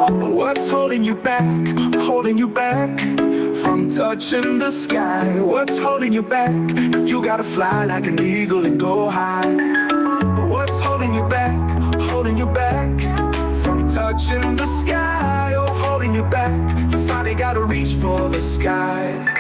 What's holding you back? Holding you back from touching the sky? What's holding you back? You gotta fly like an eagle and go high. What's holding you back? Holding you back from touching the sky? Oh, holding you back. You finally gotta reach for the sky.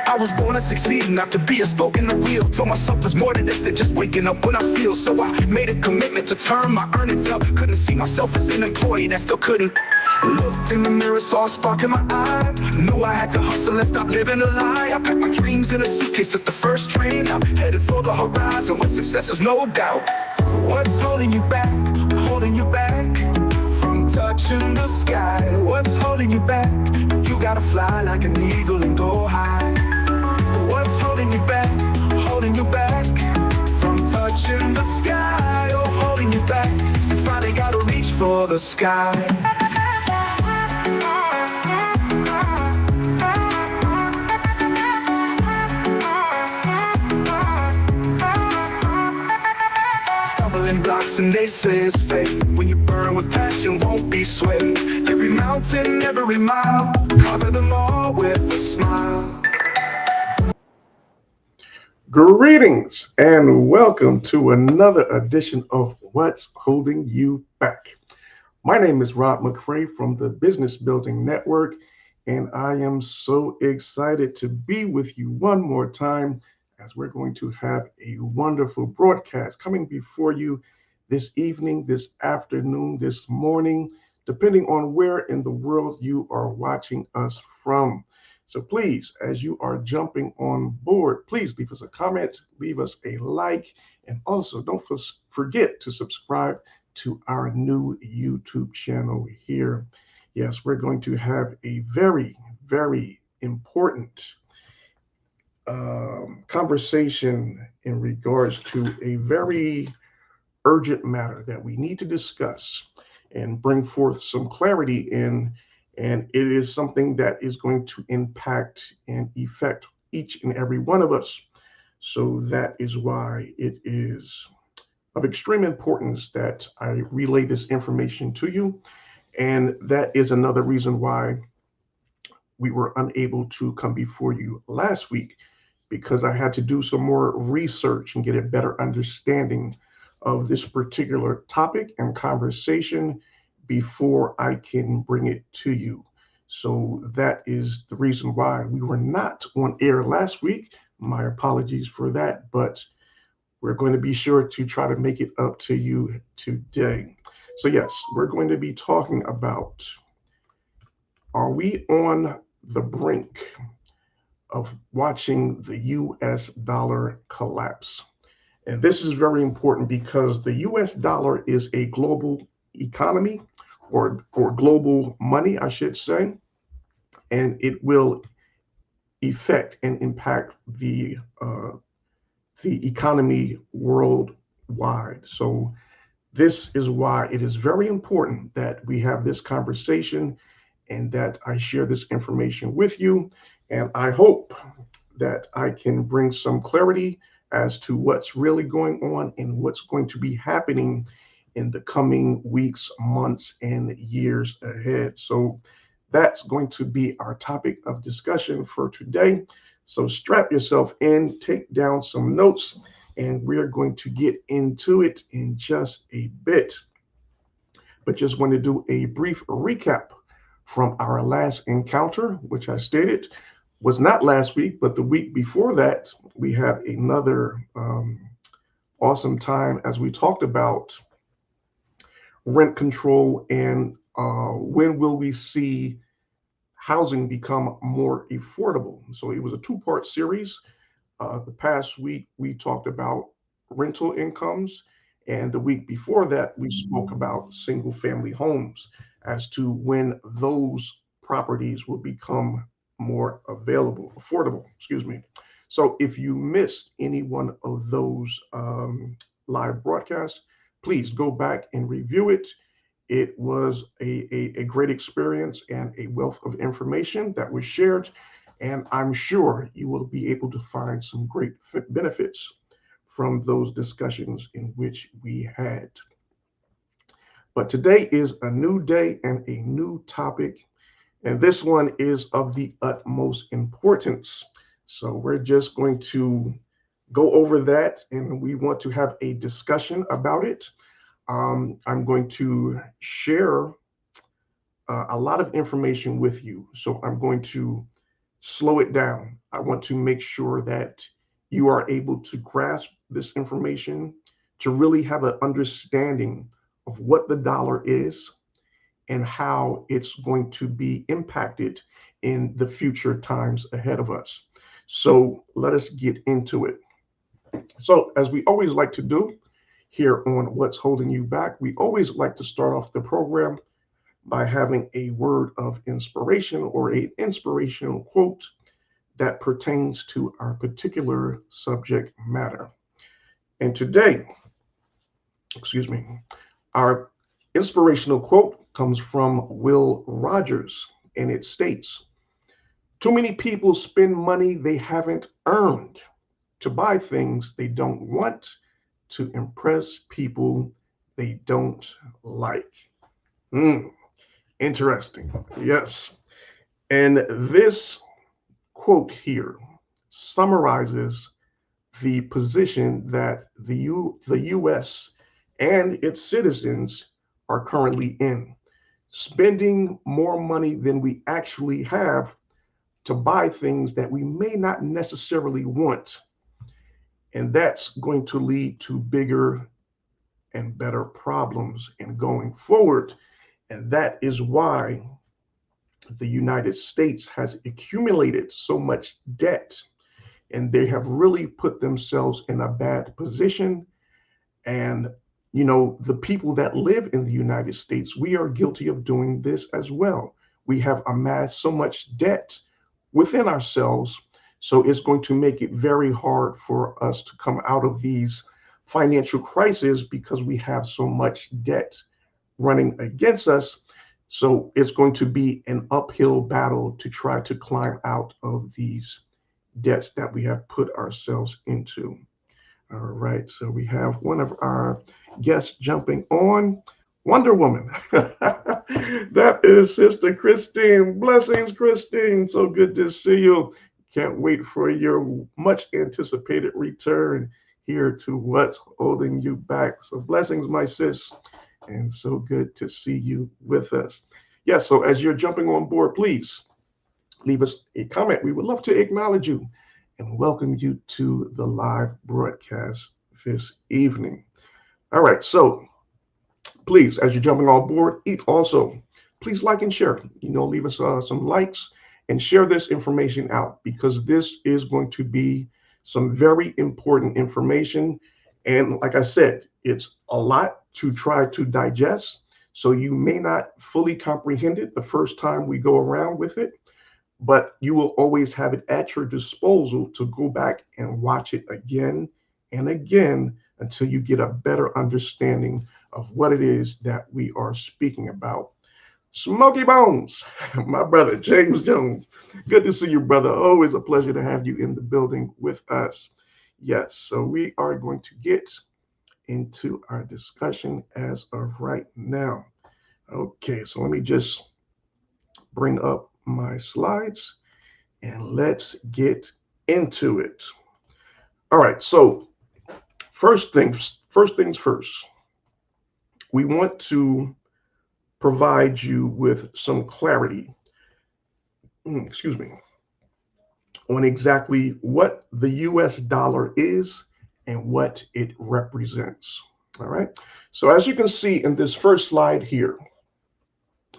I was born to succeed, not to be a spoke in the wheel. Told myself there's more to this than just waking up when I feel. So I made a commitment to turn my earnings up. Couldn't see myself as an employee that still couldn't. Looked in the mirror, saw a spark in my eye. Knew I had to hustle and stop living a lie. I packed my dreams in a suitcase, took the first train. I'm headed for the horizon where success is no doubt. What's holding you back? Holding you back from touching the sky? What's holding you back? You gotta fly like an eagle and go high. What's holding you back? Holding you back from touching the sky? Oh, holding you back. You finally gotta reach for the sky. Stumbling blocks and they say it's fate. When you burn with passion, won't be swayed. Every mountain, every mile, cover them all with a smile. Greetings and welcome to another edition of What's Holding You Back. My name is Rob McCray from the Business Building Network, and I am so excited to be with you one more time as we're going to have a wonderful broadcast coming before you this evening, this afternoon, this morning, depending on where in the world you are watching us from. So please, as you are jumping on board, please leave us a comment, leave us a like, and also don't forget to subscribe to our new YouTube channel here. Yes, we're going to have a very, very important conversation in regards to a very urgent matter that we need to discuss and bring forth some clarity in. And it is something that is going to impact and affect each and every one of us. So that is why it is of extreme importance that I relay this information to you. And that is another reason why we were unable to come before you last week, because I had to do some more research and get a better understanding of this particular topic and conversation before I can bring it to you. So that is the reason why we were not on air last week. My apologies for that, but we're going to be sure to try to make it up to you today. So yes, we're going to be talking about, are we on the brink of watching the US dollar collapse? And this is very important because the US dollar is a global economy, or global money, I should say, and it will affect and impact the economy worldwide. So this is why it is very important that we have this conversation and that I share this information with you. And I hope that I can bring some clarity as to what's really going on and what's going to be happening in the coming weeks, months, and years ahead. So that's going to be our topic of discussion for today. So strap yourself in, take down some notes, and we're going to get into it in just a bit. But just want to do a brief recap from our last encounter, which I stated was not last week, but the week before that. We had another awesome time as we talked about rent control and when will we see housing become more affordable. So it was a two-part series. The past week we talked about rental incomes, and the week before that we spoke about single family homes as to when those properties will become more affordable, excuse me. So if you missed any one of those live broadcasts, please go back and review it. It was a great experience and a wealth of information that was shared. And I'm sure you will be able to find some great benefits from those discussions in which we had. But today is a new day and a new topic. And this one is of the utmost importance. So we're just going to go over that and we want to have a discussion about it. I'm going to share a lot of information with you. So I'm going to slow it down. I want to make sure that you are able to grasp this information, to really have an understanding of what the dollar is and how it's going to be impacted in the future times ahead of us. So let us get into it. So, as we always like to do here on What's Holding You Back, we always like to start off the program by having a word of inspiration or an inspirational quote that pertains to our particular subject matter. And today, our inspirational quote comes from Will Rogers, and it states, "Too many people spend money they haven't earned to buy things they don't want, to impress people they don't like." Hmm, interesting. Yes. And this quote here summarizes the position that the US and its citizens are currently in, spending more money than we actually have to buy things that we may not necessarily want. And that's going to lead to bigger and better problems in going forward. And that is why the United States has accumulated so much debt and they have really put themselves in a bad position. And, the people that live in the United States, we are guilty of doing this as well. We have amassed so much debt within ourselves. So it's going to make it very hard for us to come out of these financial crises because we have so much debt running against us. So it's going to be an uphill battle to try to climb out of these debts that we have put ourselves into. All right, so we have one of our guests jumping on. Wonder Woman. That is Sister Christine. Blessings, Christine. So good to see you. Can't wait for your much anticipated return here to What's Holding You Back. So, blessings, my sis. And so good to see you with us. Yes, so as you're jumping on board, please leave us a comment. We would love to acknowledge you and welcome you to the live broadcast this evening. All right, so please, as you're jumping on board, also please like and share. Leave us some likes and share this information out because this is going to be some very important information. And like I said, it's a lot to try to digest. So you may not fully comprehend it the first time we go around with it, but you will always have it at your disposal to go back and watch it again and again until you get a better understanding of what it is that we are speaking about. Smoky Bones, my brother, James Jones. Good to see you, brother. Always a pleasure to have you in the building with us. Yes, so we are going to get into our discussion as of right now. Okay, so let me just bring up my slides and let's get into it. All right, so first things first. We want to provide you with some clarity, excuse me, on exactly what the US dollar is and what it represents. All right. So as you can see in this first slide here,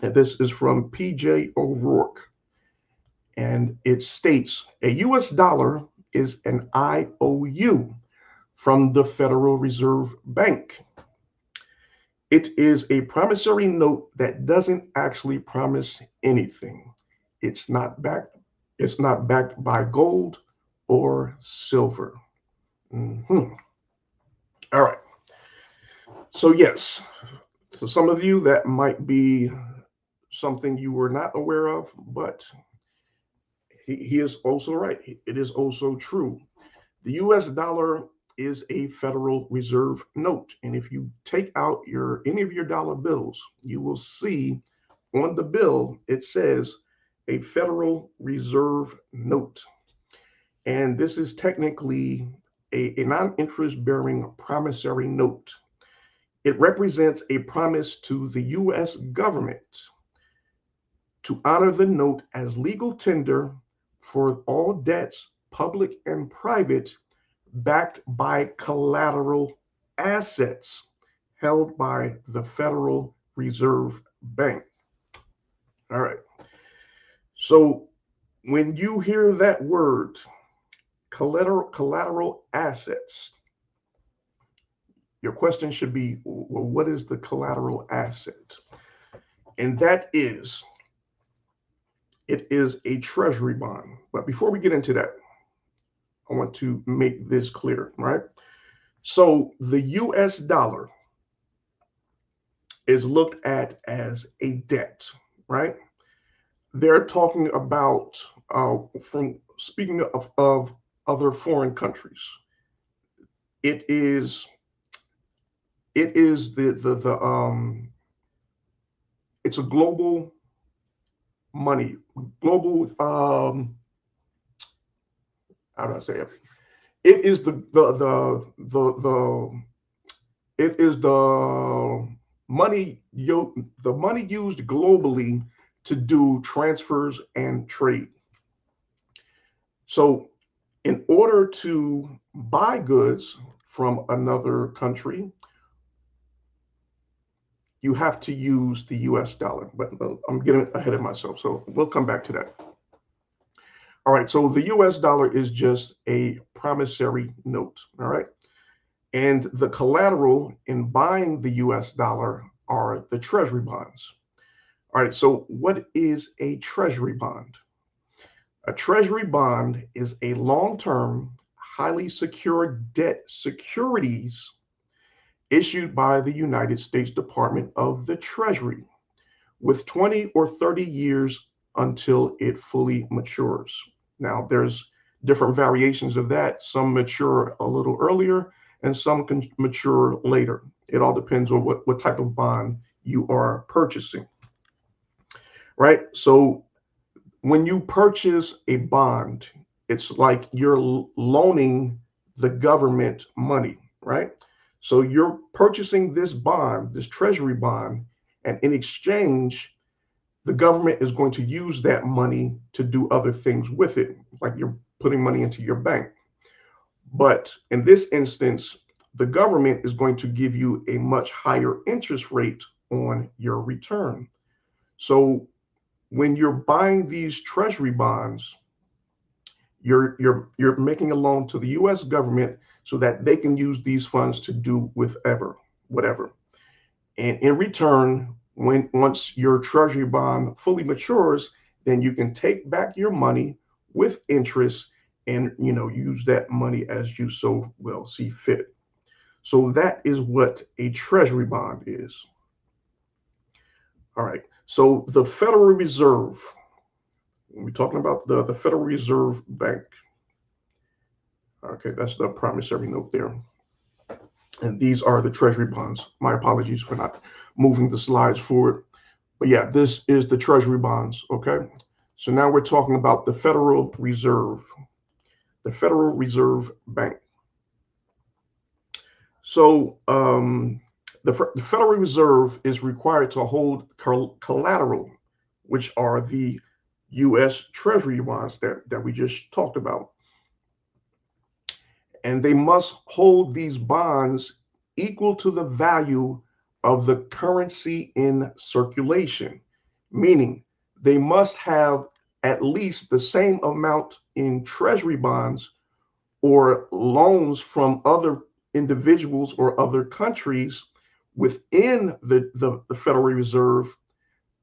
and this is from PJ O'Rourke, and it states a US dollar is an IOU from the Federal Reserve Bank. It is a promissory note that doesn't actually promise anything. It's not backed, it's not backed by gold or silver. Mhm. All right. So yes, so some of you that might be something you were not aware of, but he is also right. It is also true. The US dollar is a Federal Reserve note. And if you take out any of your dollar bills, you will see on the bill it says a Federal Reserve note. And this is technically a non-interest bearing promissory note. It represents a promise to the U.S. government to honor the note as legal tender for all debts, public and private, backed by collateral assets held by the Federal Reserve Bank. All right. So when you hear that word, collateral assets, your question should be, well, what is the collateral asset? And it is a treasury bond. But before we get into that, I want to make this clear, right? So the US dollar is looked at as a debt, right? They're talking about, from speaking of other foreign countries, it is it's a global money, global how do I say it? It is the it is the money used globally to do transfers and trade. So in order to buy goods from another country, you have to use the US dollar. But I'm getting ahead of myself, so we'll come back to that. All right, so the US dollar is just a promissory note, all right? And the collateral in buying the US dollar are the treasury bonds. All right, so what is a treasury bond? A treasury bond is a long-term, highly secured debt securities issued by the United States Department of the Treasury with 20 or 30 years until it fully matures. Now, there's different variations of that. Some mature a little earlier and some can mature later. It all depends on what type of bond you are purchasing, right? So when you purchase a bond, it's like you're loaning the government money, right? So you're purchasing this bond, this treasury bond, and in exchange, the government is going to use that money to do other things with it, like you're putting money into your bank. But in this instance, the government is going to give you a much higher interest rate on your return. So when you're buying these treasury bonds, you're making a loan to the US government so that they can use these funds to do whatever. And in return, once your treasury bond fully matures, then you can take back your money with interest and use that money as you so well see fit. So that is what a treasury bond is. All right. So the Federal Reserve, when we're talking about the Federal Reserve Bank, okay, that's the promissory note there. And these are the treasury bonds. My apologies for not moving the slides forward. But yeah, this is the treasury bonds, okay? So now we're talking about the Federal Reserve Bank. So the Federal Reserve is required to hold collateral, which are the U.S. Treasury bonds that we just talked about. And they must hold these bonds equal to the value of the currency in circulation, meaning they must have at least the same amount in treasury bonds or loans from other individuals or other countries within the Federal Reserve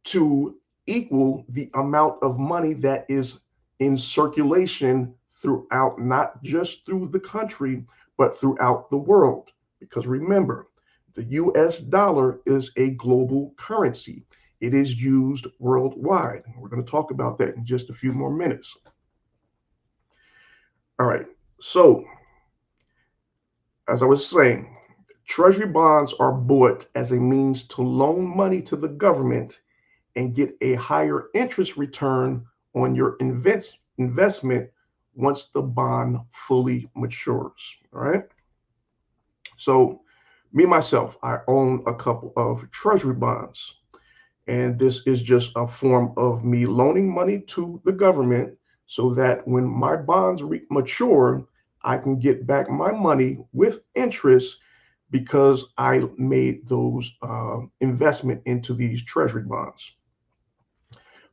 to equal the amount of money that is in circulation throughout, not just through the country, but throughout the world. Because remember, the US dollar is a global currency. It is used worldwide. We're going to talk about that in just a few more minutes. All right, so as I was saying, treasury bonds are bought as a means to loan money to the government and get a higher interest return on your investment once the bond fully matures. All right. So, me myself, I own a couple of treasury bonds, and this is just a form of me loaning money to the government so that when my bonds mature, I can get back my money with interest because I made those investment into these treasury bonds.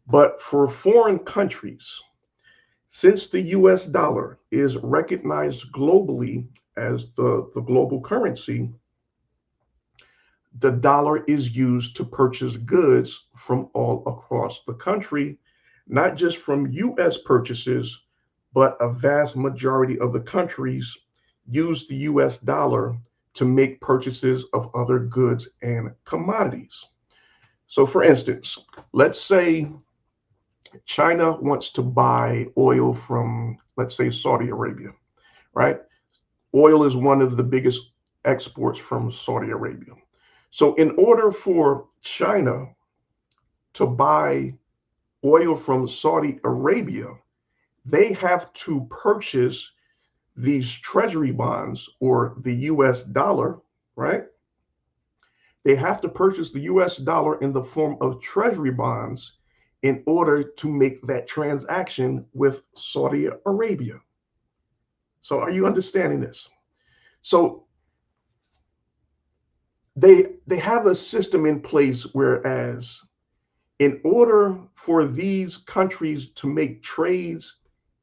But for foreign countries, since the US dollar is recognized globally as the global currency, the dollar is used to purchase goods from all across the country, not just from US purchases, but a vast majority of the countries use the US dollar to make purchases of other goods and commodities. So, for instance, let's say China wants to buy oil from, let's say, Saudi Arabia, right? Oil is one of the biggest exports from Saudi Arabia. So, in order for China to buy oil from Saudi Arabia, they have to purchase these treasury bonds or the US dollar, right? They have to purchase the US dollar in the form of treasury bonds in order to make that transaction with Saudi Arabia. So, are you understanding this? So, they have a system in place whereas in order for these countries to make trades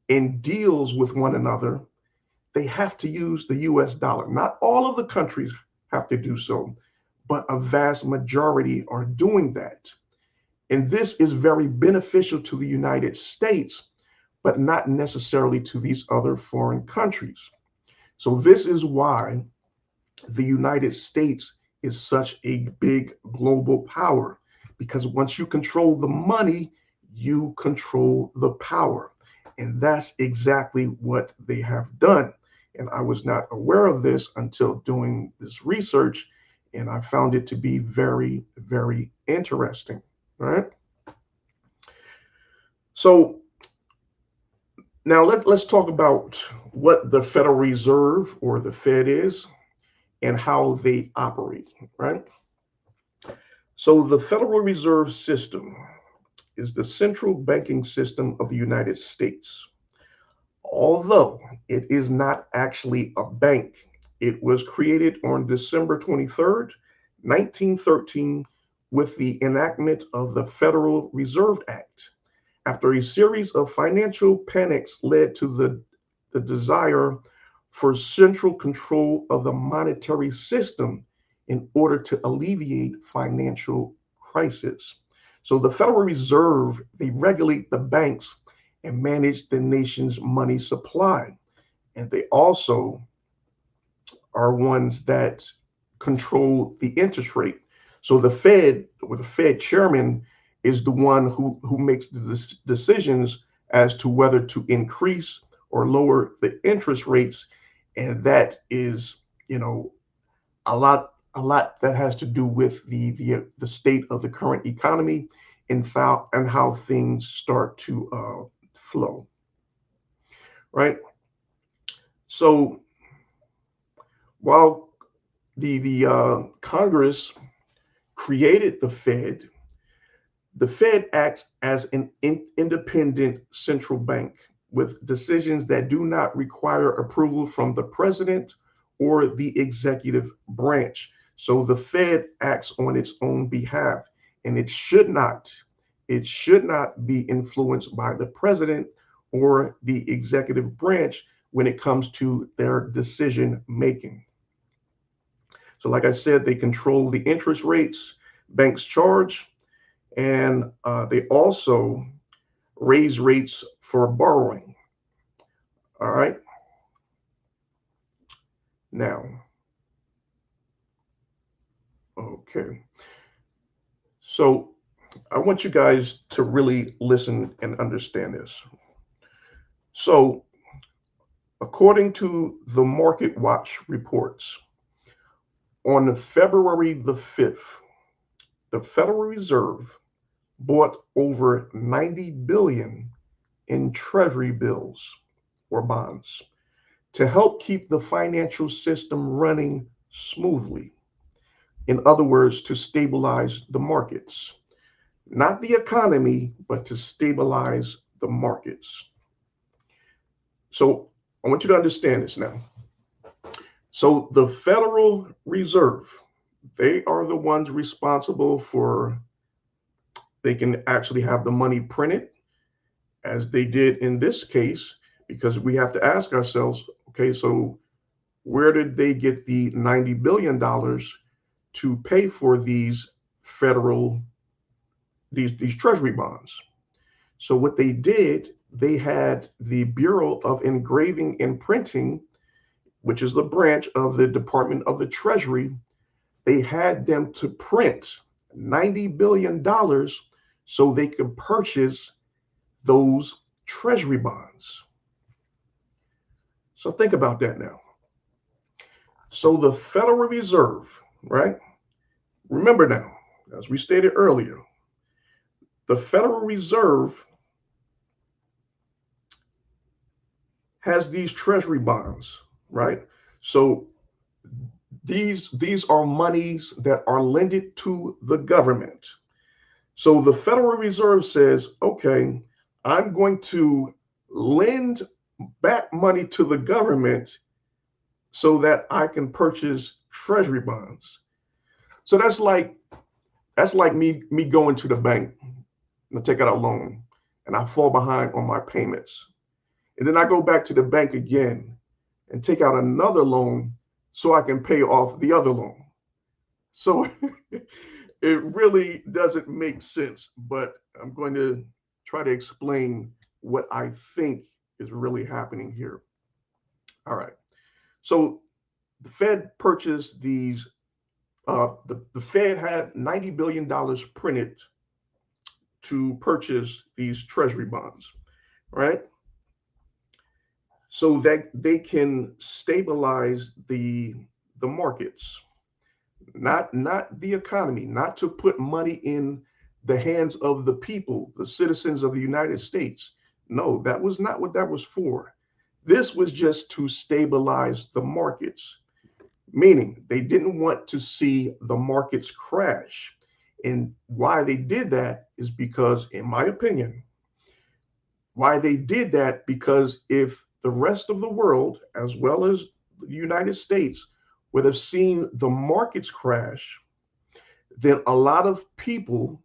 and deals with one another, they have to use the US dollar. Not all of the countries have to do so, but a vast majority are doing that. And this is very beneficial to the United States, but not necessarily to these other foreign countries. So, this is why the United States is such a big global power, because once you control the money, you control the power. And that's exactly what they have done. And I was not aware of this until doing this research, and I found it to be very, very interesting. Right. So now let's talk about what the Federal Reserve or the Fed is and how they operate, right? So the Federal Reserve System is the central banking system of the United States. Although it is not actually a bank, it was created on December 23rd, 1913, with the enactment of the Federal Reserve Act. After a series of financial panics led to the desire for central control of the monetary system in order to alleviate financial crisis. So the Federal Reserve, they regulate the banks and manage the nation's money supply. And they also are ones that control the interest rate. So the Fed, or the Fed chairman, is the one who makes the decisions as to whether to increase or lower the interest rates. And that is, a lot that has to do with the state of the current economy and how things start to flow, right? So while the Congress created the Fed acts as an independent central bank with decisions that do not require approval from the president or the executive branch. So the Fed acts on its own behalf, and it should not be influenced by the president or the executive branch when it comes to their decision making. So, like I said, they control the interest rates banks charge, and they also raise rates for borrowing. All right. Now, okay. So I want you guys to really listen and understand this. So According to the Market Watch reports, on February the 5th, the Federal Reserve bought over 90 billion in treasury bills or bonds to help keep the financial system running smoothly. In other words, to stabilize the markets, not the economy, but to stabilize the markets. So I want you to understand this now. So the Federal Reserve, they are the ones responsible for, they can actually have the money printed as they did in this case, because we have to ask ourselves, okay, so where did they get the $90 billion to pay for these federal, these treasury bonds? So what they did, they had the Bureau of Engraving and Printing, which is the branch of the Department of the Treasury. They had them to print $90 billion so they could purchase those treasury bonds. So think about that now. So the Federal Reserve, right? Remember now, as we stated earlier, the Federal Reserve has these treasury bonds, right? So these are monies that are lended to the government. So the Federal Reserve says, okay, I'm going to lend back money to the government so that I can purchase treasury bonds. So that's like me going to the bank and take out a loan and I fall behind on my payments. And then I go back to the bank again and take out another loan so I can pay off the other loan. So it really doesn't make sense, but I'm going to try to explain what I think is really happening here. All right. So the Fed purchased these, the Fed had $90 billion printed to purchase these treasury bonds, right? So that they can stabilize the markets, not the economy, not to put money in the hands of the people, the citizens of the United States. No, that was not what that was for. This was just to stabilize the markets, meaning they didn't want to see the markets crash. And why they did that is because, in my opinion, why they did that, because if the rest of the world, as well as the United States, would have seen the markets crash, then a lot of people,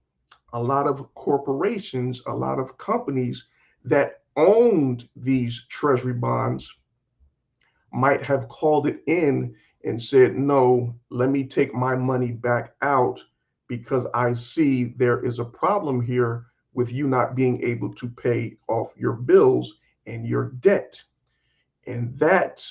a lot of corporations, a lot of companies that owned these treasury bonds might have called it in and said, no, let me take my money back out because I see there is a problem here with you not being able to pay off your bills and your debt. And that,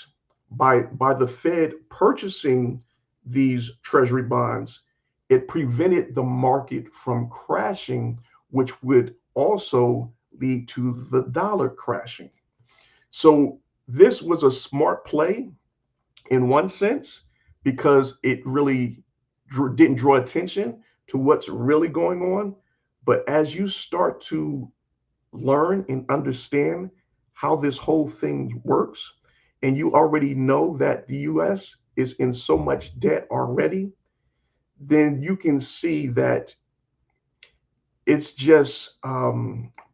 by the Fed purchasing these treasury bonds, it prevented the market from crashing, which would also lead to the dollar crashing. So this was a smart play in one sense, because it really didn't draw attention to what's really going on. But as you start to learn and understand how this whole thing works, and you already know that the US is in so much debt already, then you can see that it's just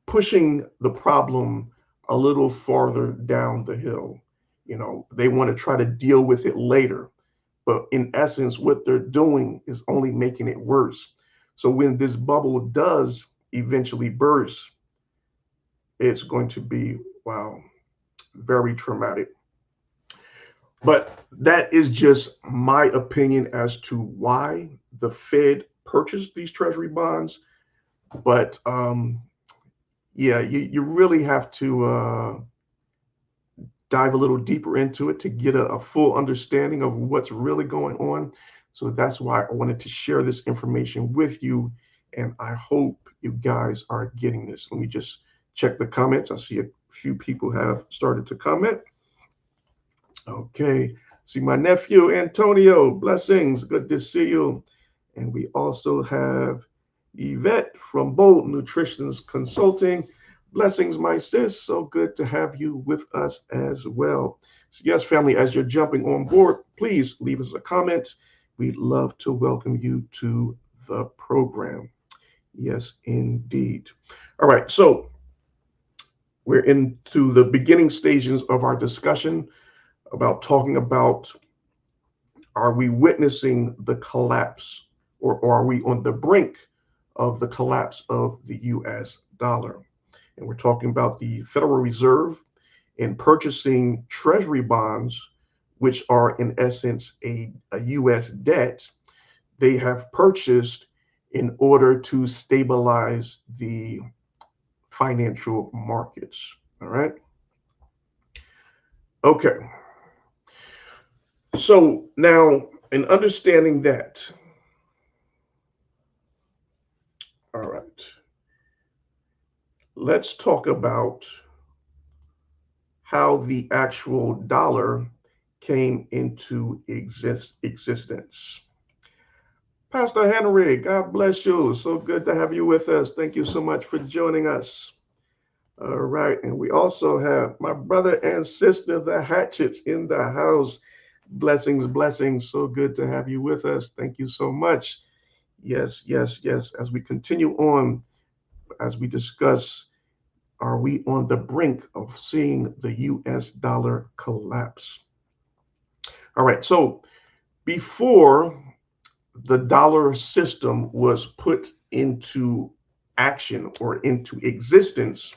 pushing the problem a little farther down the hill. You know, they want to try to deal with it later. But in essence, what they're doing is only making it worse. So when this bubble does eventually burst, it's going to be, wow, very traumatic. But that is just my opinion as to why the Fed purchased these treasury bonds. But yeah, you really have to dive a little deeper into it to get a full understanding of what's really going on. So that's why I wanted to share this information with you. And I hope you guys are getting this. Let me just check the comments. I see a few people have started to comment. Okay. See my nephew Antonio. Blessings. Good to see you. And we also have Yvette from Bold Nutrition Consulting. Blessings, my sis. So good to have you with us as well. So yes, family, as you're jumping on board, please leave us a comment. We'd love to welcome you to the program. Yes, indeed. All right. So we're into the beginning stages of our discussion about talking about, are we witnessing the collapse, or are we on the brink of the collapse of the US dollar? And we're talking about the Federal Reserve in purchasing treasury bonds, which are in essence a US debt they have purchased in order to stabilize the financial markets. All right. Okay. So now, in understanding that, all right, let's talk about how the actual dollar came into existence. Pastor Henry, God bless you. So good to have you with us. Thank you so much for joining us. All right. And we also have my brother and sister, the Hatchets, in the house. Blessings, blessings. So good to have you with us. Thank you so much. Yes, yes, yes. As we continue on, as we discuss, are we on the brink of seeing the US dollar collapse? All right. So before the dollar system was put into action or into existence,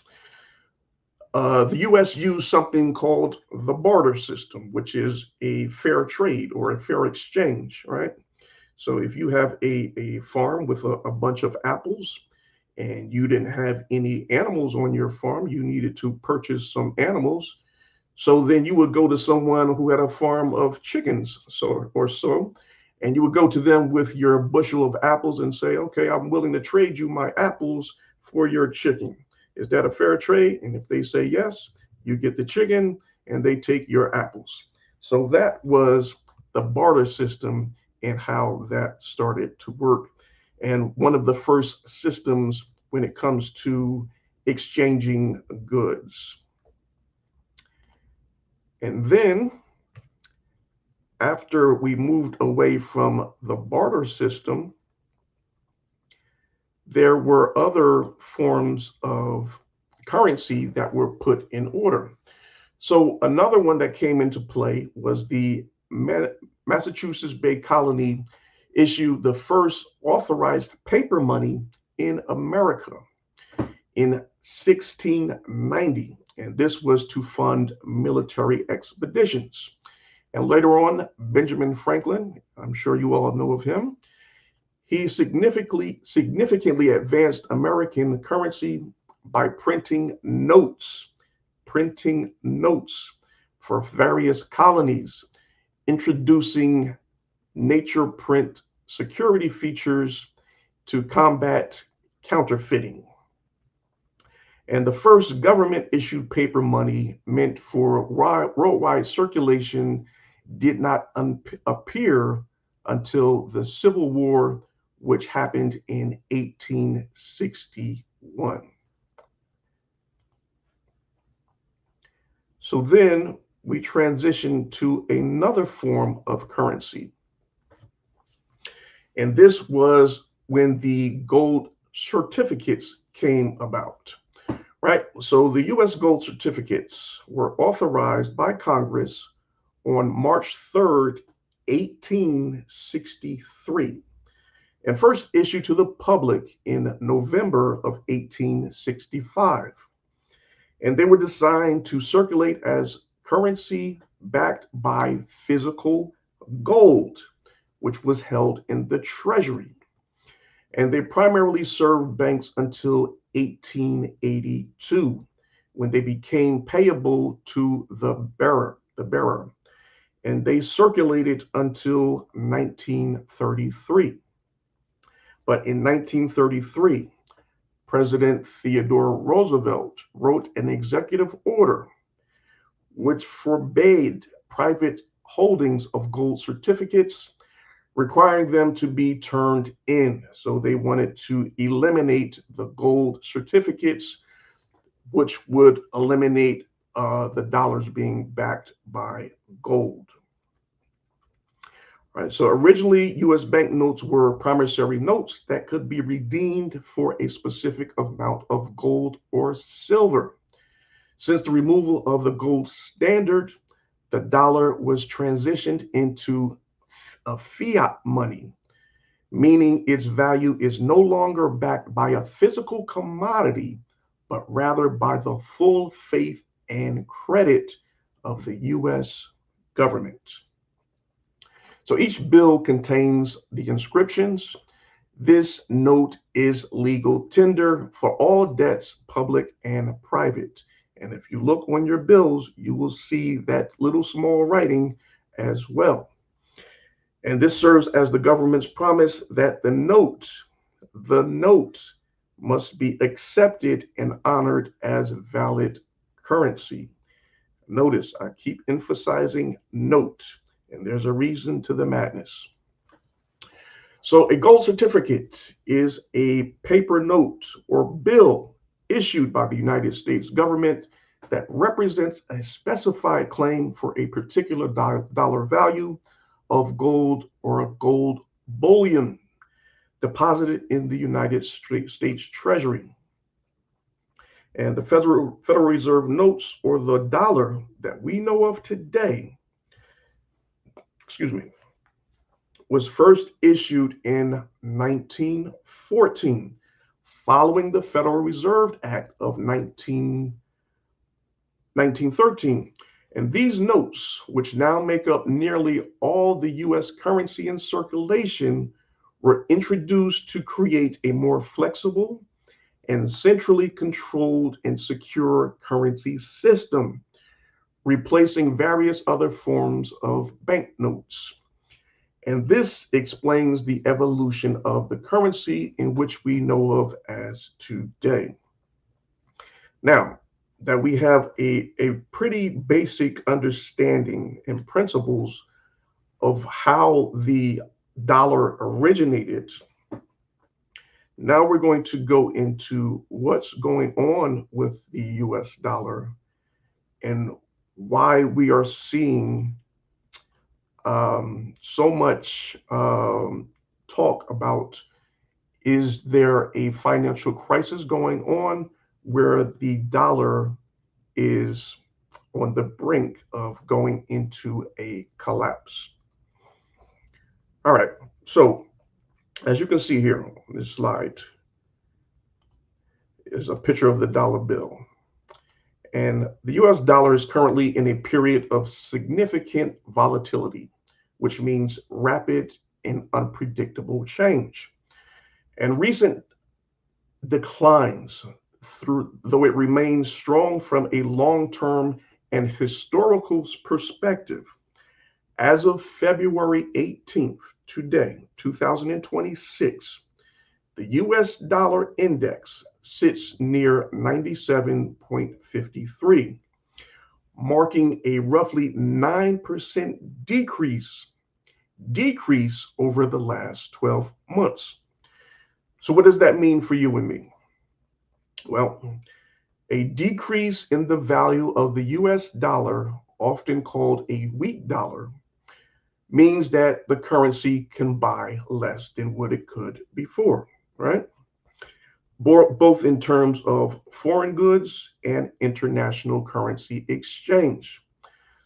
the US used something called the barter system, which is a fair trade or a fair exchange, right? So if you have a farm with a bunch of apples and you didn't have any animals on your farm, you needed to purchase some animals. So then you would go to someone who had a farm of chickens, so, and you would go to them with your bushel of apples and say, okay, I'm willing to trade you my apples for your chicken. Is that a fair trade? And if they say yes, you get the chicken and they take your apples. So that was the barter system and how that started to work. And one of the first systems when it comes to exchanging goods. And then after we moved away from the barter system, there were other forms of currency that were put in order. So another one that came into play was the Massachusetts Bay Colony issued the first authorized paper money in America in 1690. And this was to fund military expeditions. And later on, Benjamin Franklin, I'm sure you all know of him, he significantly advanced American currency by printing notes for various colonies, introducing nature print security features to combat counterfeiting. And the first government issued paper money meant for worldwide circulation did not appear until the Civil War, which happened in 1861. So then we transition to another form of currency. And this was when the gold certificates came about, right? So the US gold certificates were authorized by Congress on March 3rd, 1863, and first issued to the public in November of 1865. And they were designed to circulate as currency backed by physical gold, which was held in the Treasury. And they primarily served banks until 1882, when they became payable to the bearer, and they circulated until 1933. But in 1933, President Theodore Roosevelt wrote an executive order which forbade private holdings of gold certificates, requiring them to be turned in. So they wanted to eliminate the gold certificates, which would eliminate the dollars being backed by gold. Right, so originally, U.S. banknotes were promissory notes that could be redeemed for a specific amount of gold or silver. Since the removal of the gold standard, the dollar was transitioned into a fiat money, meaning its value is no longer backed by a physical commodity, but rather by the full faith and credit of the U.S. government. So each bill contains the inscriptions. This note is legal tender for all debts, public and private. And if you look on your bills, you will see that little small writing as well. And this serves as the government's promise that the note must be accepted and honored as valid currency. Notice I keep emphasizing note, and there's a reason to the madness. So, a gold certificate is a paper note or bill issued by the United States government that represents a specified claim for a particular dollar value of gold or a gold bullion deposited in the United States Treasury. And the Federal Reserve notes, or the dollar that we know of today, excuse me, was first issued in 1914, following the Federal Reserve Act of 1913. And these notes, which now make up nearly all the US currency in circulation, were introduced to create a more flexible and centrally controlled and secure currency system, replacing various other forms of banknotes. And this explains the evolution of the currency in which we know of as today. Now that we have a pretty basic understanding and principles of how the dollar originated, now we're going to go into what's going on with the US dollar and why we are seeing so much talk about, is there a financial crisis going on where the dollar is on the brink of going into a collapse? All right, so as you can see here on this slide is a picture of the dollar bill. And the US dollar is currently in a period of significant volatility, which means rapid and unpredictable change. And recent declines, though it remains strong from a long-term and historical perspective. As of February 18th, today, 2026, the US dollar index sits near 97.53, marking a roughly 9% decrease over the last 12 months. So what does that mean for you and me? Well, a decrease in the value of the US dollar, often called a weak dollar, means that the currency can buy less than what it could before, right? Both in terms of foreign goods and international currency exchange.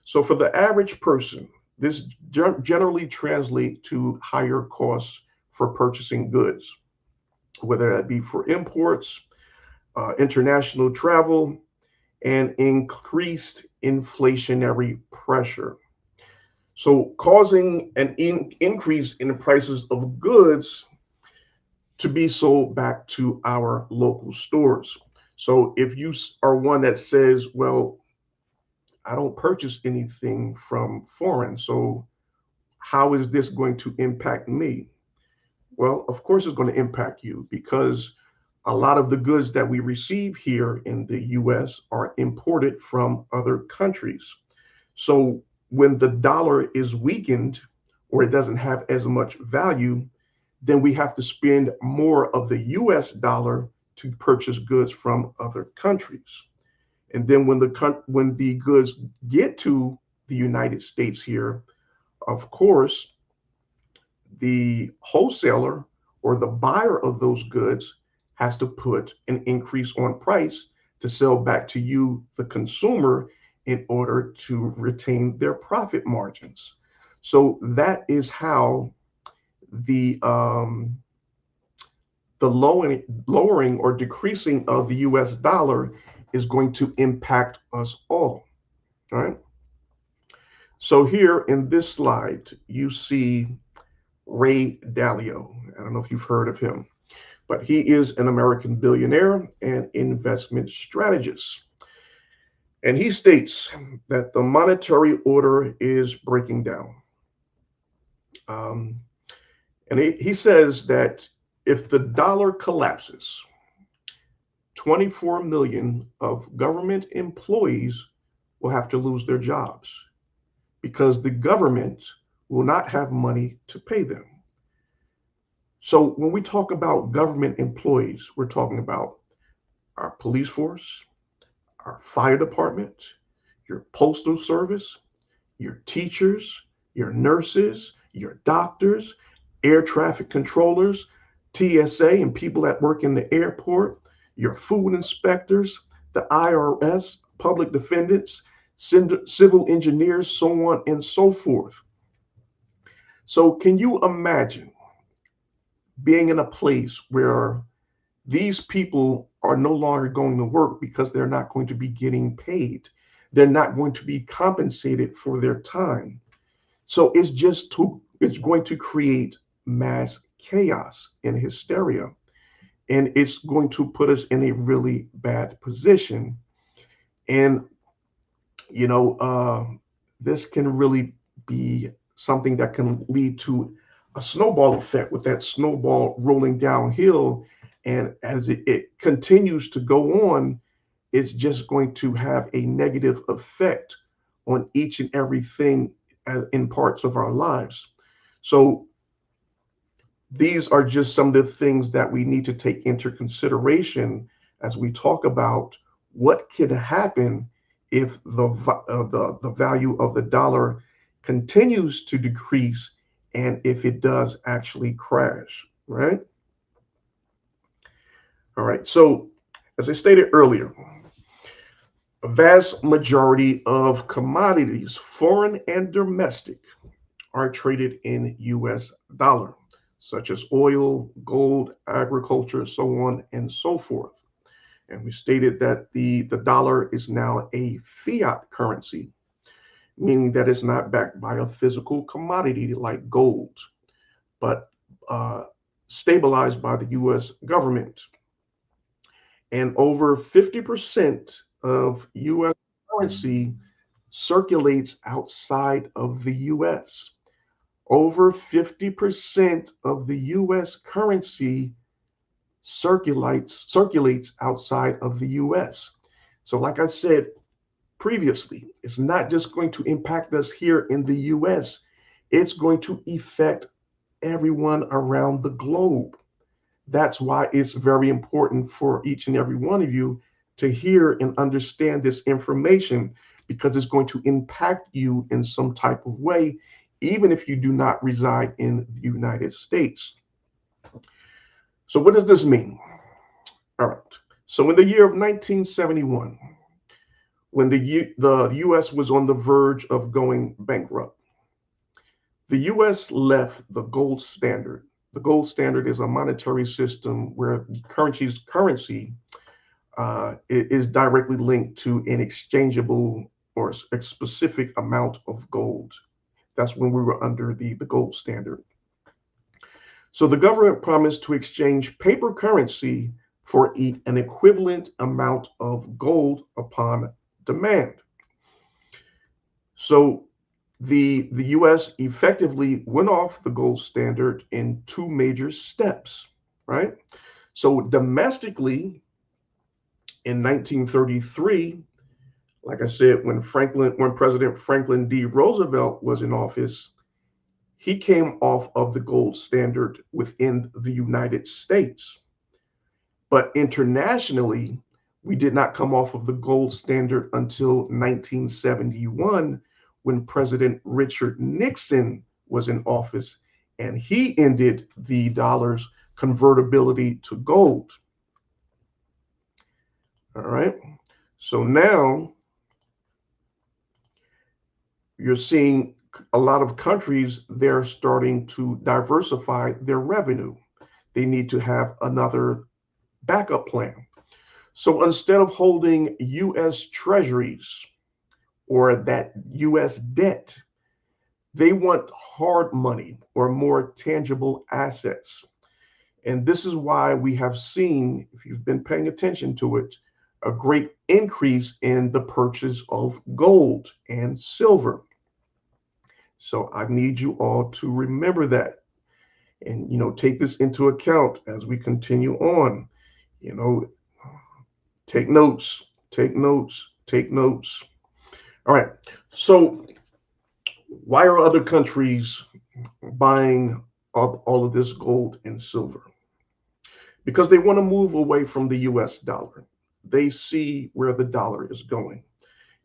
So for the average person, this generally translates to higher costs for purchasing goods, whether that be for imports, international travel, and increased inflationary pressure. So causing an increase in the prices of goods to be sold back to our local stores. So if you are one that says, well, I don't purchase anything from foreign, so how is this going to impact me? Well, of course it's going to impact you, because a lot of the goods that we receive here in the US are imported from other countries. So when the dollar is weakened or it doesn't have as much value, then we have to spend more of the US dollar to purchase goods from other countries. And then when the goods get to the United States here, of course, the wholesaler or the buyer of those goods has to put an increase on price to sell back to you, the consumer, in order to retain their profit margins. So that is how the lowering or decreasing of the US dollar is going to impact us all. All right. So here in this slide, you see Ray Dalio. I don't know if you've heard of him, but he is an American billionaire and investment strategist. And he states that the monetary order is breaking down. Um, and he says that if the dollar collapses, 24 million of government employees will have to lose their jobs because the government will not have money to pay them. So when we talk about government employees, we're talking about our police force, our fire department, your postal service, your teachers, your nurses, your doctors, air traffic controllers, TSA and people that work in the airport, your food inspectors, the IRS, public defendants, civil engineers, so on and so forth. So can you imagine being in a place where these people are no longer going to work because they're not going to be getting paid? They're not going to be compensated for their time. So it's going to create mass chaos and hysteria. And it's going to put us in a really bad position. And, you know, this can really be something that can lead to a snowball effect, with that snowball rolling downhill. And as it continues to go on, it's just going to have a negative effect on each and everything in parts of our lives. So these are just some of the things that we need to take into consideration as we talk about what could happen if the value of the dollar continues to decrease, and if it does actually crash, right? All right. So as I stated earlier, a vast majority of commodities, foreign and domestic, are traded in US dollar, such as oil, gold, agriculture, so on and so forth. And we stated that the dollar is now a fiat currency, meaning that it's not backed by a physical commodity like gold, but stabilized by the US government. And over 50% of US currency circulates outside of the US. Over 50% of the US currency circulates outside of the US. So like I said previously, it's not just going to impact us here in the US, it's going to affect everyone around the globe. That's why it's very important for each and every one of you to hear and understand this information, because it's going to impact you in some type of way, even if you do not reside in the United States. So what does this mean? All right. So in the year of 1971, when the US was on the verge of going bankrupt, the US left the gold standard. The gold standard is a monetary system where currency is directly linked to an exchangeable or a specific amount of gold. That's when we were under the gold standard. So the government promised to exchange paper currency for an equivalent amount of gold upon demand. So the US effectively went off the gold standard in two major steps, right? So domestically, in 1933, Like I said, when President Franklin D. Roosevelt was in office, he came off of the gold standard within the United States. But internationally, we did not come off of the gold standard until 1971 when President Richard Nixon was in office and he ended the dollar's convertibility to gold. All right. So now you're seeing a lot of countries, they're starting to diversify their revenue. They need to have another backup plan. So instead of holding US treasuries or that US debt, they want hard money or more tangible assets. And this is why we have seen, if you've been paying attention to it, a great increase in the purchase of gold and silver. So I need you all to remember that and take this into account as we continue on. You know, take notes, take notes, take notes. All right. So why are other countries buying up all of this gold and silver? Because they want to move away from the US dollar. They see where the dollar is going.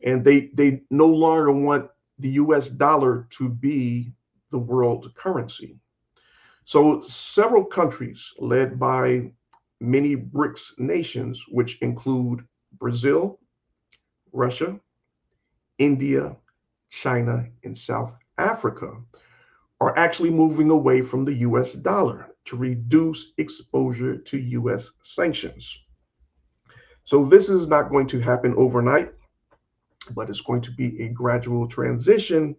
And they no longer want the US dollar to be the world currency. So several countries led by many BRICS nations, which include Brazil, Russia, India, China, and South Africa, are actually moving away from the US dollar to reduce exposure to US sanctions. So this is not going to happen overnight, but it's going to be a gradual transition,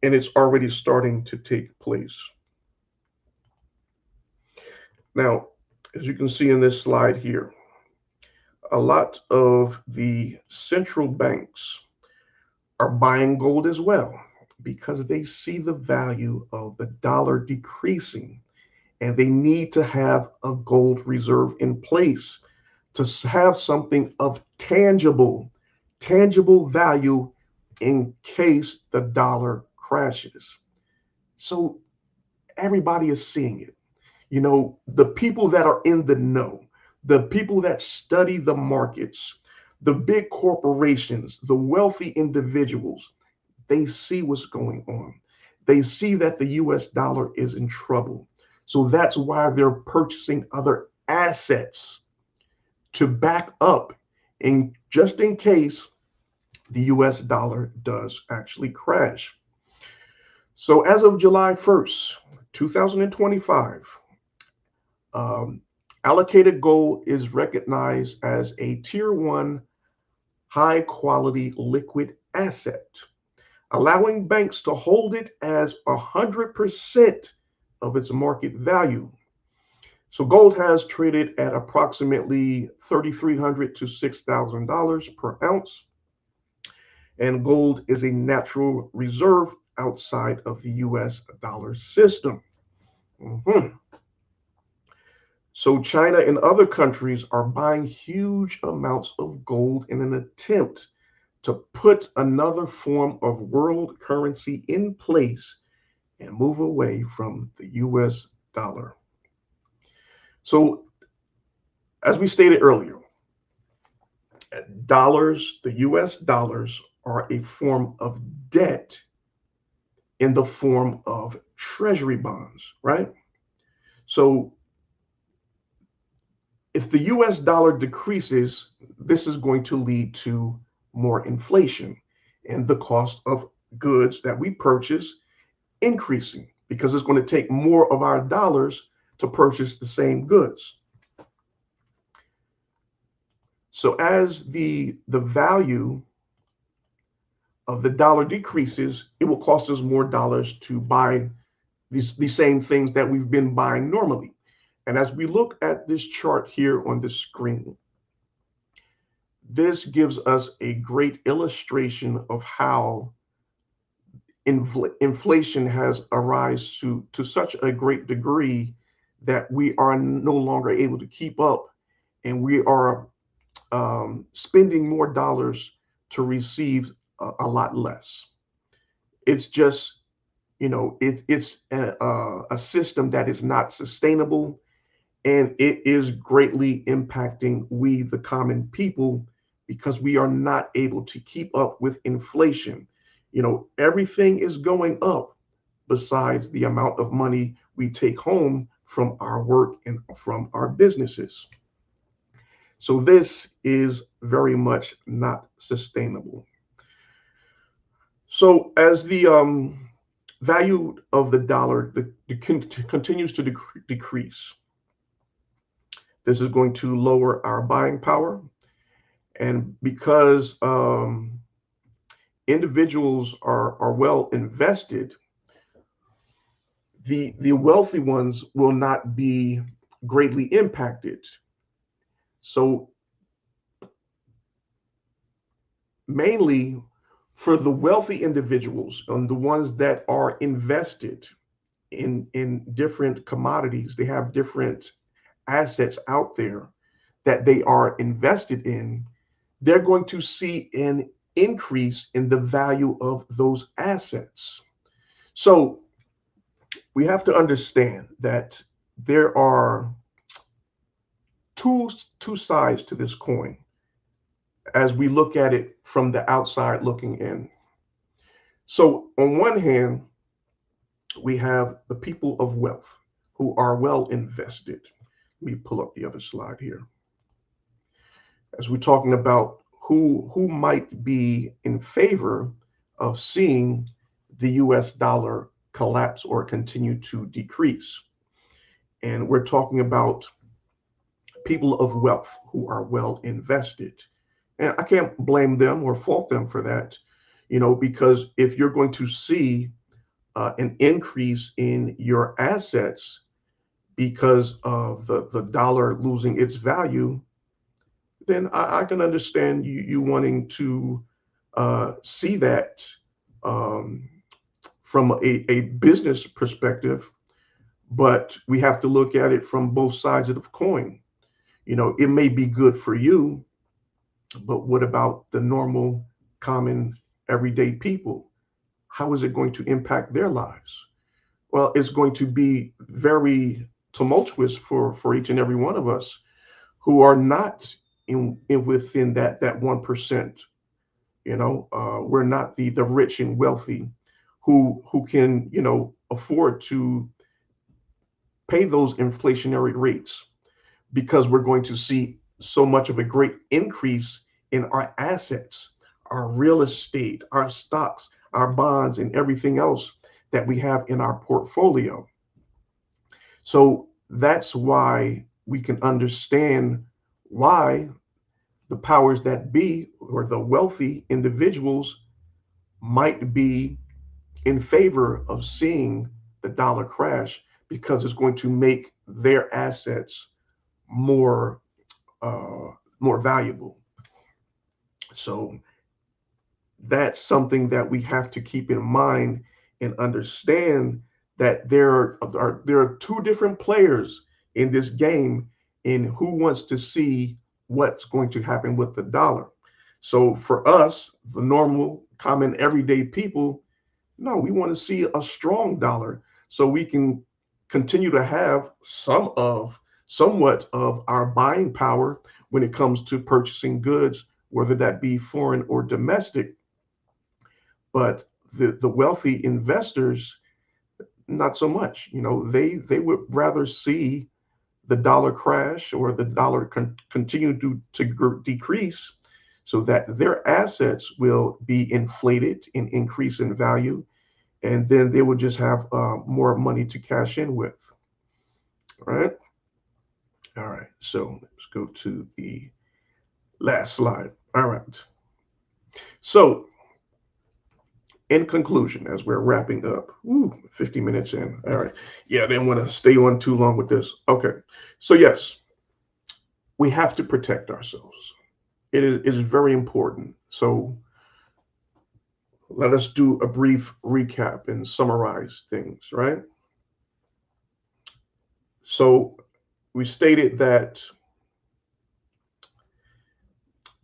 and it's already starting to take place. Now, as you can see in this slide here, a lot of the central banks are buying gold as well because they see the value of the dollar decreasing and they need to have a gold reserve in place to have something of tangible value in case the dollar crashes. So everybody is seeing it. The people that are in the know, the people that study the markets, the big corporations, the wealthy individuals, they see what's going on. They see that the US dollar is in trouble. So that's why they're purchasing other assets to back up in just in case the US dollar does actually crash. So as of July 1st, 2025, um, allocated gold is recognized as a tier one high quality liquid asset, allowing banks to hold it as 100% of its market value. So gold has traded at approximately $3,300 to $6,000 per ounce, and gold is a natural reserve outside of the US dollar system. Mhm. So China and other countries are buying huge amounts of gold in an attempt to put another form of world currency in place and move away from the US dollar. So, as we stated earlier, dollars, the US dollars, are a form of debt in the form of treasury bonds, right? So, if the US dollar decreases, this is going to lead to more inflation and the cost of goods that we purchase increasing because it's going to take more of our dollars to purchase the same goods. So as the value of the dollar decreases, it will cost us more dollars to buy these same things that we've been buying normally. And as we look at this chart here on the screen, this gives us a great illustration of how inflation has arisen to such a great degree that we are no longer able to keep up and we are spending more dollars to receive a lot less. It's just, it's a system that is not sustainable, and it is greatly impacting we, the common people, because we are not able to keep up with inflation. Everything is going up besides the amount of money we take home from our work and from our businesses. So this is very much not sustainable. So as the value of the dollar continues to decrease, this is going to lower our buying power. And because individuals are well invested, the wealthy ones will not be greatly impacted. So mainly for the wealthy individuals and the ones that are invested in different commodities, they have different assets out there that they are invested in, they're going to see an increase in the value of those assets. So we have to understand that there are two two sides to this coin as we look at it from the outside looking in. So on one hand, we have the people of wealth who are well invested. Let me pull up the other slide here. As we're talking about who might be in favor of seeing the US dollar collapse or continue to decrease. And we're talking about people of wealth who are well invested. And I can't blame them or fault them for that, because if you're going to see an increase in your assets because of the dollar losing its value, then I can understand you wanting to see that um, from a business perspective, but we have to look at it from both sides of the coin. It may be good for you, but what about the normal, common, everyday people? How is it going to impact their lives? Well, it's going to be very tumultuous for each and every one of us who are not in within that 1%. We're not the rich and wealthy who can afford to pay those inflationary rates, because we're going to see so much of a great increase in our assets, our real estate, our stocks, our bonds, and everything else that we have in our portfolio. So that's why we can understand why the powers that be or the wealthy individuals might be in favor of seeing the dollar crash, because it's going to make their assets more uh, more valuable. So that's something that we have to keep in mind and understand that there are two different players in this game in who wants to see what's going to happen with the dollar. So for us, the normal, common, everyday people, no, we want to see a strong dollar so we can continue to have somewhat of our buying power when it comes to purchasing goods, whether that be foreign or domestic. But the wealthy investors, not so much. They would rather see the dollar crash or the dollar continue to decrease, so that their assets will be inflated and increase in value, and then they will just have more money to cash in with. All right. All right. So let's go to the last slide. All right. So in conclusion, as we're wrapping up, 50 minutes in. All right. Yeah, I didn't want to stay on too long with this. Okay. So, yes, we have to protect ourselves. It is very important. So, let us do a brief recap and summarize things, right? So, we stated that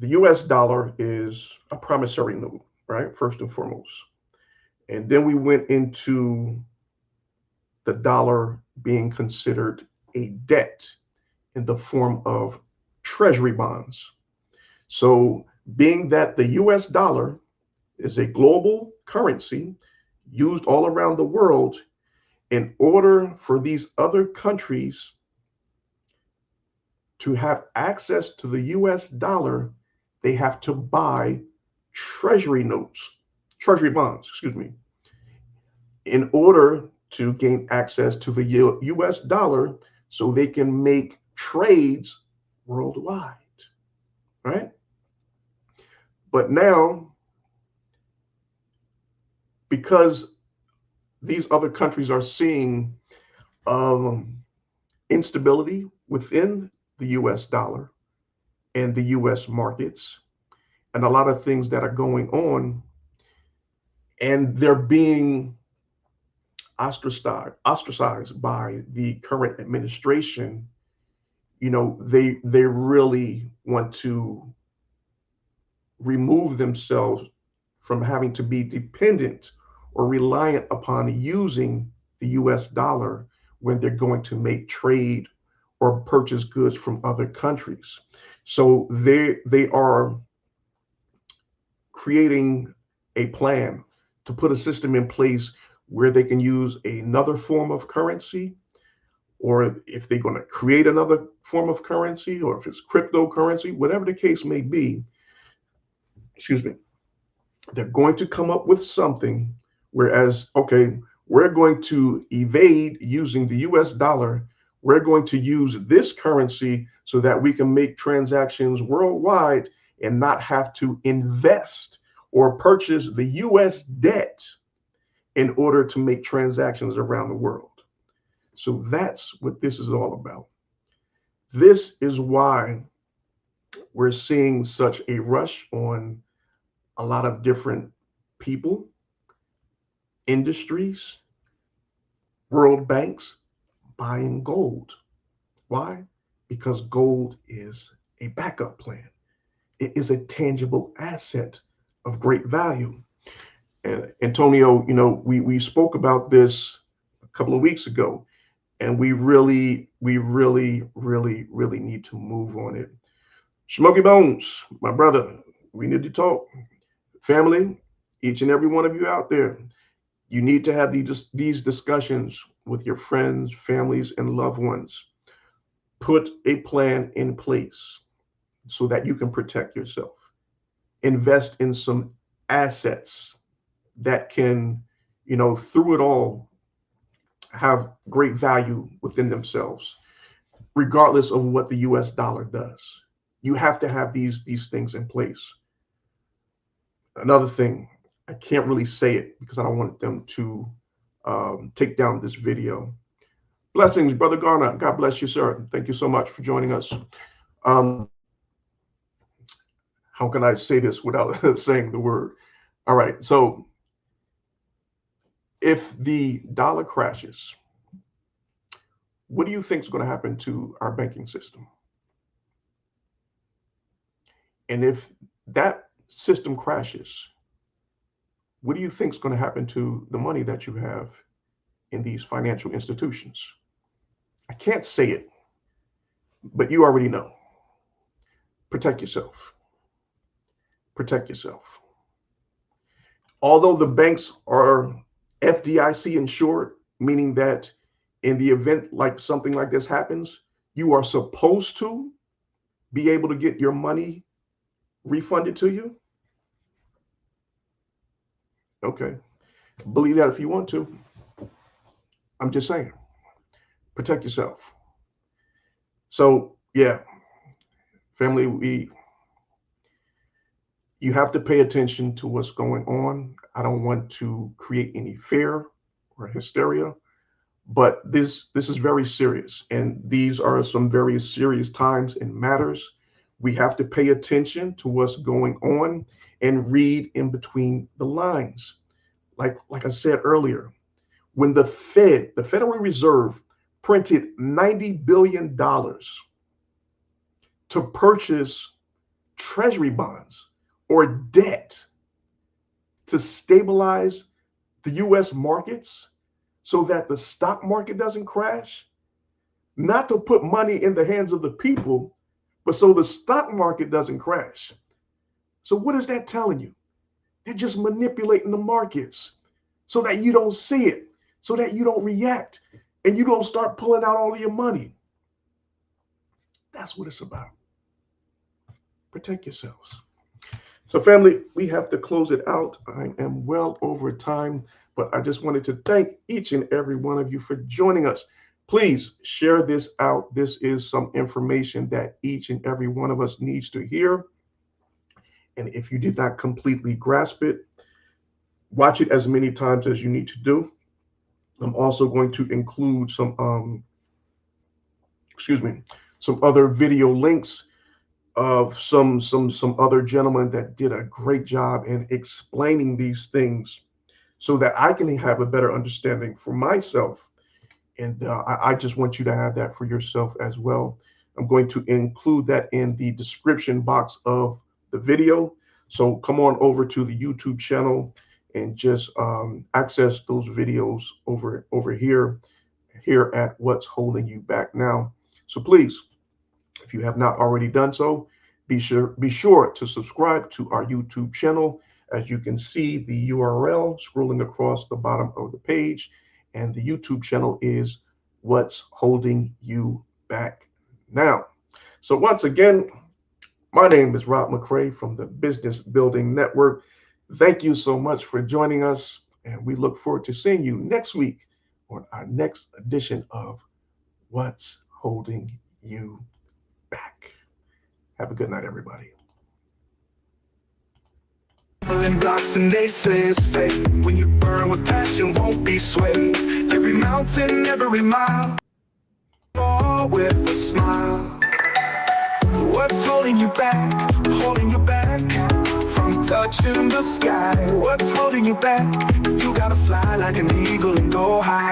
the US dollar is a promissory note, right? First and foremost. And then we went into the dollar being considered a debt in the form of treasury bonds. So, being that the US dollar is a global currency used all around the world, in order for these other countries to have access to the US dollar, they have to buy treasury notes, treasury bonds, excuse me, in order to gain access to the US dollar so they can make trades worldwide, right? But now, because these other countries are seeing um, instability within the US dollar and the US markets, and a lot of things that are going on, and they're being ostracized by the current administration. They really want to remove themselves from having to be dependent or reliant upon using the US dollar when they're going to make trade or purchase goods from other countries. So they are creating a plan to put a system in place where they can use another form of currency, or if they're going to create another form of currency, or if it's cryptocurrency, whatever the case may be, excuse me, they're going to come up with something. Whereas, okay, we're going to evade using the US dollar. We're going to use this currency so that we can make transactions worldwide and not have to invest or purchase the US debt in order to make transactions around the world. So that's what this is all about. This is why we're seeing such a rush on a lot of different people, industries, world banks buying gold. Why? Because gold is a backup plan. It is a tangible asset of great value. And Antonio, we spoke about this a couple of weeks ago, and we really need to move on it. Smoky Bones, my brother, we need to talk. Family, each and every one of you out there, you need to have these discussions with your friends, families, and loved ones. Put a plan in place so that you can protect yourself. Invest in some assets that can, through it all, have great value within themselves, regardless of what the US dollar does. You have to have these things in place. Another thing, I can't really say it because I don't want them to take down this video. Blessings, Brother Garner. God bless you, sir. Thank you so much for joining us. Um, how can I say this without saying the word? All right. So if the dollar crashes, what do you think is going to happen to our banking system? And if that system crashes, what do you think is going to happen to the money that you have in these financial institutions? I can't say it, but you already know. Protect yourself. Protect yourself. Although the banks are FDIC insured, meaning that in the event like something like this happens, you are supposed to be able to get your money refunded to you. Okay. Believe that if you want to. I'm just saying, protect yourself. So, yeah, family, you have to pay attention to what's going on. I don't want to create any fear or hysteria, but this is very serious, and these are some very serious times and matters. We have to pay attention to what's going on and read in between the lines. Like I said earlier, when the Federal Reserve, printed $90 billion to purchase treasury bonds or debt to stabilize the US markets so that the stock market doesn't crash, not to put money in the hands of the people, but so the stock market doesn't crash. So what is that telling you? They're just manipulating the markets so that you don't see it, so that you don't react, and you don't start pulling out all of your money. That's what it's about. Protect yourselves. So family, we have to close it out. I am well over time, but I just wanted to thank each and every one of you for joining us. Please share this out. This is some information that each and every one of us needs to hear. And if you did not completely grasp it, watch it as many times as you need to do. I'm also going to include some other video links of some other gentlemen that did a great job in explaining these things so that I can have a better understanding for myself. And I just want you to have that for yourself as well. I'm going to include that in the description box of the video. So come on over to the YouTube channel and just access those videos over here at What's Holding You Back Now. So please, if you have not already done so, be sure to subscribe to our YouTube channel. As you can see, the URL scrolling across the bottom of the page, and the YouTube channel is What's Holding You Back Now. So once again, my name is Rob McCray from the Business Building Network. Thank you so much for joining us, and we look forward to seeing you next week on our next edition of What's Holding You Back. Have a good night, everybody. Blocks and naysayers fade. When you burn with passion, won't be swayed. Every mountain, every mile, all with a smile. What's holding you back? Holding you back from touching the sky. What's holding you back? You gotta fly like an eagle and go high.